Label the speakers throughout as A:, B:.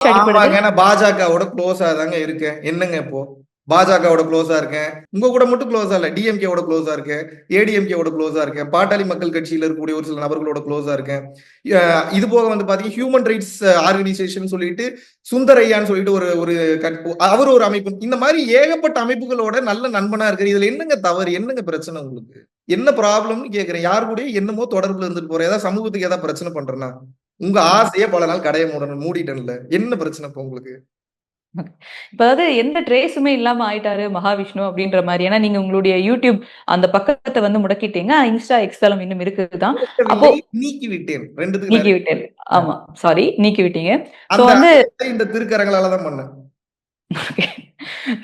A: அடிப்படுது?
B: ஆமாங்க. நான் பாஜகவோட குளோஸா தாங்க இருக்கேன். என்னங்க இப்போ? பாஜகவோட குளோஸா இருக்கேன். உங்க கூட மட்டும் குளோஸா இல்ல. டிஎம்கேவோட குளோஸா இருக்கேன். ஏடிஎம்கேவோட குளோஸா இருக்கேன். பாட்டாளி மக்கள் கட்சியில இருக்கக்கூடிய ஒரு சில நபர்களோட குளோஸா இருக்கேன். அ இது போக வந்து பார்த்தீங்கன்னா, ஹியூமன் ரைட்ஸ் ஆர்கனைசேஷன் சொல்லிட்டு சுந்தரையான்னு சொல்லிட்டு ஒரு ஒரு அவரு ஒரு அமைப்பு. இந்த மாரி ஏகப்பட்ட அமைப்புகளோட நல்ல நண்பனா இருக்காரு. இதுல என்னங்க தவறு? என்னங்க பிரச்சனை உங்களுக்கு? என்ன ப்ராப்ளம்னு கேட்கிறேன். யார் கூடயும் என்னமோ தொடர்புல இருந்துட்டு போறேன். ஏதாவது சமூகத்துக்கு ஏதாவது பிரச்சனை பண்றேன்னா? உங்க
A: ம்.
B: ஆசையே பல நாள் கடைய மூடிட்டேன்ல. என்ன பிரச்சனை இப்ப உங்களுக்கு?
A: இப்ப அதாவது எந்த ட்ரேஸுமே இல்லாம ஆயிட்டாரு மகாவிஷ்ணு அப்படின்ற மாரி. ஏன்னா நீங்க உங்களுடைய YouTube அந்த பக்கத்த வந்து முடக்கிட்டீங்க. Insta, X தளம் இன்னும் இருக்குது தான். அப்போ
B: முடக்கவில்லை, நீக்கிவிட்டேன். 2த்துக்கும்
A: நீக்கி
B: நெறைய
A: விட்டேன். ஆமா. சாரி நீக்கி விட்டீங்க. சோ
B: அந்த
A: வந்து
B: இந்த திருக்கரங்களால தான் பண்ணேன்.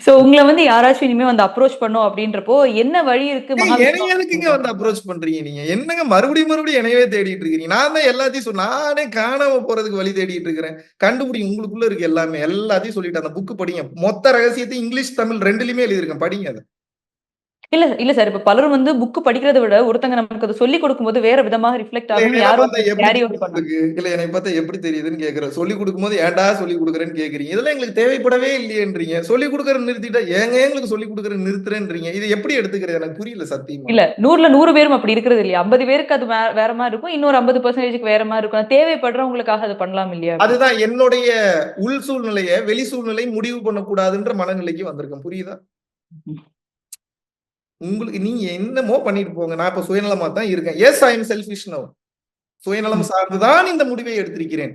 A: சோ உங்கள வந்து யாராச்சும் இனிமே வந்து அப்ரோச் பண்ணும் அப்படின்றப்போ, என்ன வழி இருக்கு
B: என்னைய
A: மகாவிஷ்ணு?
B: எதுக்குங்க வந்து அப்ரோச் பண்றீங்க நீங்க? என்னங்க மறுபடியும் என்னையவே தேடிட்டு இருக்கிறீங்க? நான் தான் எல்லாத்தையும் நானே காணாம போறதுக்கு வழி தேடிட்டு இருக்கிறேன். கண்டுபிடிங்க உங்களுக்குள்ள இருக்கு எல்லாமே. எல்லாத்தையும் சொல்லிட்டேன். அந்த புக் படிங்க. மொத்த ரகசியத்தையும் இங்கிலீஷ், தமிழ் 2லயுமே எழுதியிருக்கேன். படிங்க அத.
A: இல்ல இல்ல சார். இப்ப பலரும் வந்து புக் படிக்கிறத விட, ஒருத்தங்க நமக்கு அத சொல்லிக் குடுக்கும்போது வேற விதமாக ரிஃப்ளெக்ட்
B: இல்ல
A: ஆகும்.
B: என்னையெல்லாம்
A: யாரும்
B: பார்த்தா எப்படி
A: கேரி ஓவர்
B: தெரியுது
A: பண்ண
B: உங்களுக்கு? இல்ல என்னைய பார்த்தா எப்படி தெரியுதுன்னு கேட்கிறேன். சொல்லிக் குடுக்கும்போது ஏன்டா சொல்லிக் குடுக்குறேன்னு கேட்கிறீங்க. இதெல்லாம் எங்களுக்கு தேவைப்படவே இல்லையேன்றீங்க. சொல்லிக் குடுக்குறத நிறுத்திட்டா ஏங்க எங்களுக்கு சொல்லிக் குடுக்குறத நிறுத்துறேன்றீங்க. இத எப்படி எடுத்துக்கிறது? எனக்கு புரியல சத்தியமா.
A: இல்ல 100ல 100 பேரும் அப்படி இருக்கிறது இல்லையா? 50 பேருக்கு அது வேற மாரி இருக்கும். இன்னொரு 50%க்கு வேற மாரி இருக்கும். தேவைப்படுறவங்களுக்காக அத பண்ணலாம் இல்லையா அப்படி?
B: அதுதான் என்னுடைய உள் சூழ்நிலைய, வெளி சூழ்நிலை முடிவு பண்ணக்கூடாதுன்ற மனநிலைக்கு வந்திருக்கேன். புரியுதா?
A: ம்.
B: உங்களுக்கு நீங்க என்னமோ பண்ணிட்டு போங்க. நான் இப்ப சுயநலமா தான் இருக்கேன். எஸ் ஐ அம் செல்ஃபிஷ் நவ். சுயநலம்
A: ம்.
B: சார்ந்து தான் இந்த முடிவை எடுத்திருக்கிறேன்.